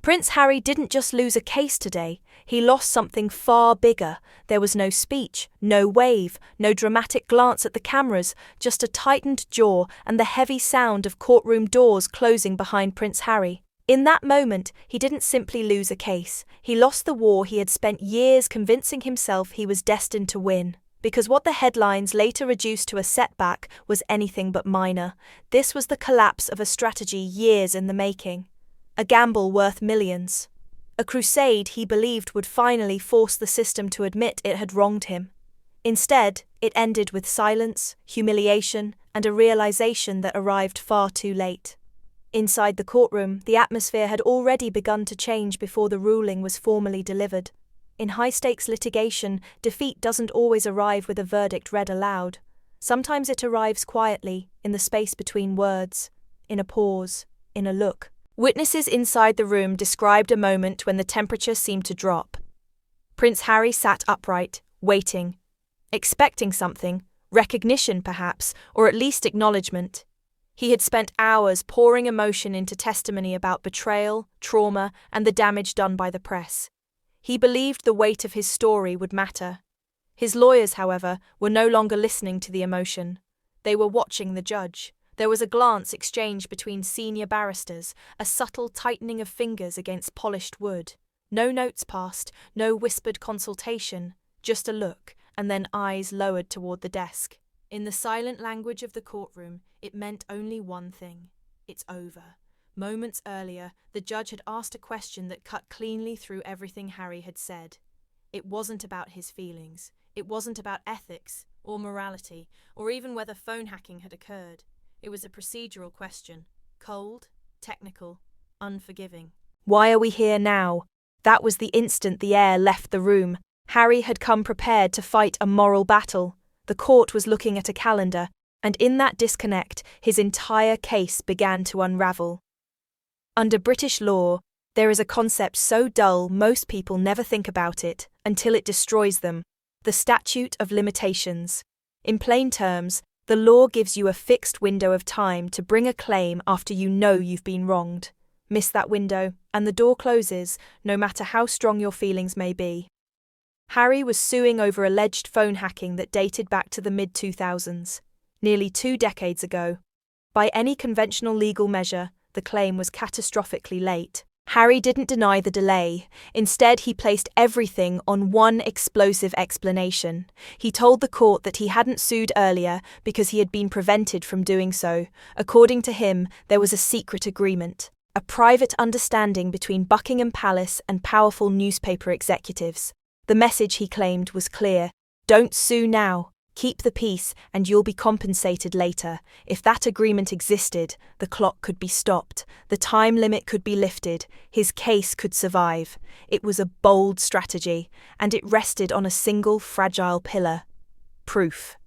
Prince Harry didn't just lose a case today, he lost something far bigger. There was no speech, no wave, no dramatic glance at the cameras, just a tightened jaw and the heavy sound of courtroom doors closing behind Prince Harry. In that moment, he didn't simply lose a case, he lost the war he had spent years convincing himself he was destined to win. Because what the headlines later reduced to a setback was anything but minor. This was the collapse of a strategy years in the making. A gamble worth millions. A crusade he believed would finally force the system to admit it had wronged him. Instead, it ended with silence, humiliation, and a realization that arrived far too late. Inside the courtroom, the atmosphere had already begun to change before the ruling was formally delivered. In high-stakes litigation, defeat doesn't always arrive with a verdict read aloud. Sometimes it arrives quietly, in the space between words, in a pause, in a look. Witnesses inside the room described a moment when the temperature seemed to drop. Prince Harry sat upright, waiting, expecting something, recognition perhaps, or at least acknowledgement. He had spent hours pouring emotion into testimony about betrayal, trauma, and the damage done by the press. He believed the weight of his story would matter. His lawyers, however, were no longer listening to the emotion. They were watching the judge. There was a glance exchanged between senior barristers, a subtle tightening of fingers against polished wood. No notes passed, no whispered consultation, just a look, and then eyes lowered toward the desk. In the silent language of the courtroom, it meant only one thing. It's over. Moments earlier, the judge had asked a question that cut cleanly through everything Harry had said. It wasn't about his feelings. It wasn't about ethics, or morality, or even whether phone hacking had occurred. It was a procedural question. Cold, technical, unforgiving. Why are we here now? That was the instant the air left the room. Harry had come prepared to fight a moral battle. The court was looking at a calendar, and in that disconnect, his entire case began to unravel. Under British law, there is a concept so dull most people never think about it until it destroys them: the statute of limitations. In plain terms, the law gives you a fixed window of time to bring a claim after you know you've been wronged. Miss that window, and the door closes, no matter how strong your feelings may be. Harry was suing over alleged phone hacking that dated back to the mid-2000s, nearly 2 decades ago. By any conventional legal measure, the claim was catastrophically late. Harry didn't deny the delay. Instead, he placed everything on one explosive explanation. He told the court that he hadn't sued earlier because he had been prevented from doing so. According to him, there was a secret agreement, a private understanding between Buckingham Palace and powerful newspaper executives. The message, he claimed, was clear: don't sue now. Keep the peace and you'll be compensated later. If that agreement existed, the clock could be stopped, the time limit could be lifted, his case could survive. It was a bold strategy, and it rested on a single fragile pillar: proof.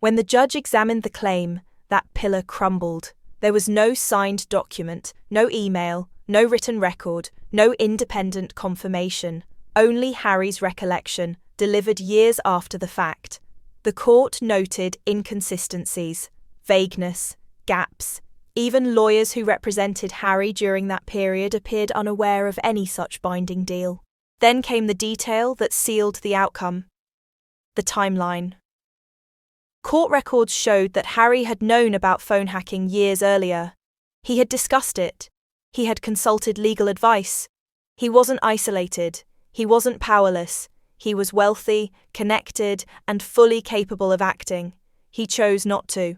When the judge examined the claim, that pillar crumbled. There was no signed document, no email, no written record, no independent confirmation, only Harry's recollection, delivered years after the fact. The court noted inconsistencies, vagueness, gaps. Even lawyers who represented Harry during that period appeared unaware of any such binding deal. Then came the detail that sealed the outcome: the timeline. Court records showed that Harry had known about phone hacking years earlier. He had discussed it. He had consulted legal advice. He wasn't isolated. He wasn't powerless. He was wealthy, connected, and fully capable of acting. He chose not to.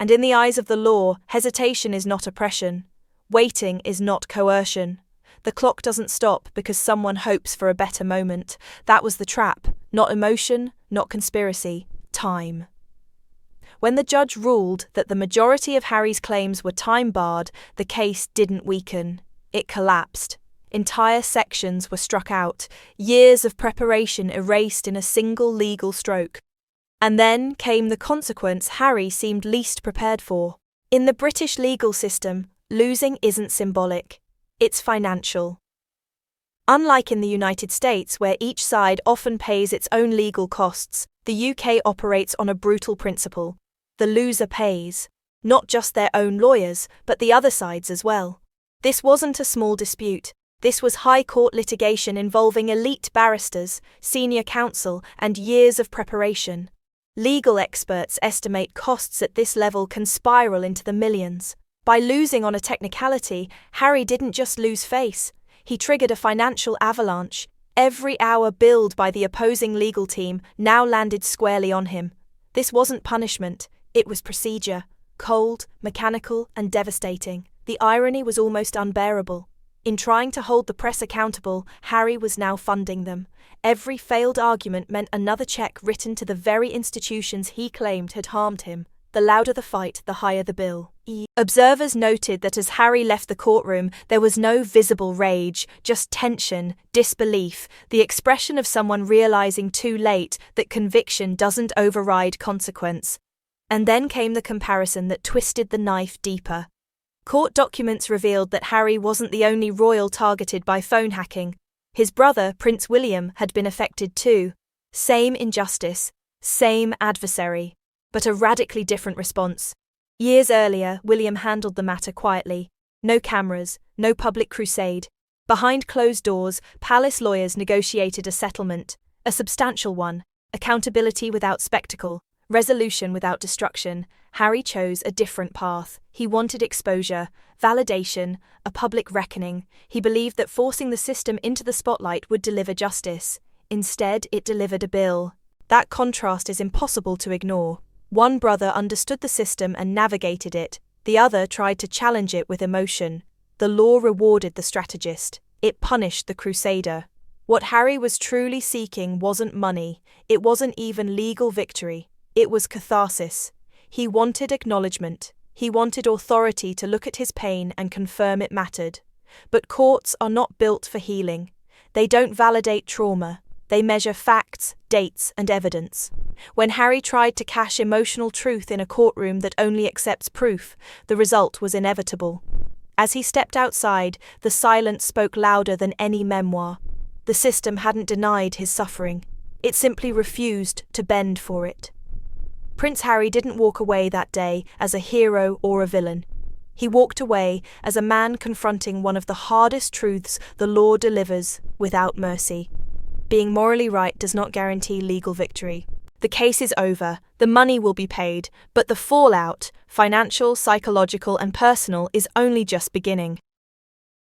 And in the eyes of the law, hesitation is not oppression. Waiting is not coercion. The clock doesn't stop because someone hopes for a better moment. That was the trap. Not emotion, not conspiracy. Time. When the judge ruled that the majority of Harry's claims were time-barred, the case didn't weaken. It collapsed. Entire sections were struck out, years of preparation erased in a single legal stroke. And then came the consequence Harry seemed least prepared for. In the British legal system, losing isn't symbolic. It's financial. Unlike in the United States, where each side often pays its own legal costs, the UK operates on a brutal principle: the loser pays. Not just their own lawyers, but the other sides as well. This wasn't a small dispute. This was high court litigation involving elite barristers, senior counsel, and years of preparation. Legal experts estimate costs at this level can spiral into the millions. By losing on a technicality, Harry didn't just lose face. He triggered a financial avalanche. Every hour billed by the opposing legal team now landed squarely on him. This wasn't punishment, it was procedure. Cold, mechanical, and devastating. The irony was almost unbearable. In trying to hold the press accountable, Harry was now funding them. Every failed argument meant another check written to the very institutions he claimed had harmed him. The louder the fight, the higher the bill. Observers noted that as Harry left the courtroom, there was no visible rage, just tension, disbelief, the expression of someone realizing too late that conviction doesn't override consequence. And then came the comparison that twisted the knife deeper. Court documents revealed that Harry wasn't the only royal targeted by phone hacking. His brother, Prince William, had been affected too. Same injustice, same adversary, but a radically different response. Years earlier, William handled the matter quietly. No cameras, no public crusade. Behind closed doors, palace lawyers negotiated a settlement, a substantial one, accountability without spectacle. Resolution without destruction. Harry chose a different path. He wanted exposure, validation, a public reckoning. He believed that forcing the system into the spotlight would deliver justice. Instead, it delivered a bill. That contrast is impossible to ignore. One brother understood the system and navigated it. The other tried to challenge it with emotion. The law rewarded the strategist. It punished the crusader. What Harry was truly seeking wasn't money. It wasn't even legal victory. It was catharsis. He wanted acknowledgement. He wanted authority to look at his pain and confirm it mattered. But courts are not built for healing. They don't validate trauma. They measure facts, dates, and evidence. When Harry tried to cache emotional truth in a courtroom that only accepts proof, the result was inevitable. As he stepped outside, the silence spoke louder than any memoir. The system hadn't denied his suffering. It simply refused to bend for it. Prince Harry didn't walk away that day as a hero or a villain. He walked away as a man confronting one of the hardest truths the law delivers without mercy. Being morally right does not guarantee legal victory. The case is over, the money will be paid, but the fallout, financial, psychological, and personal, is only just beginning.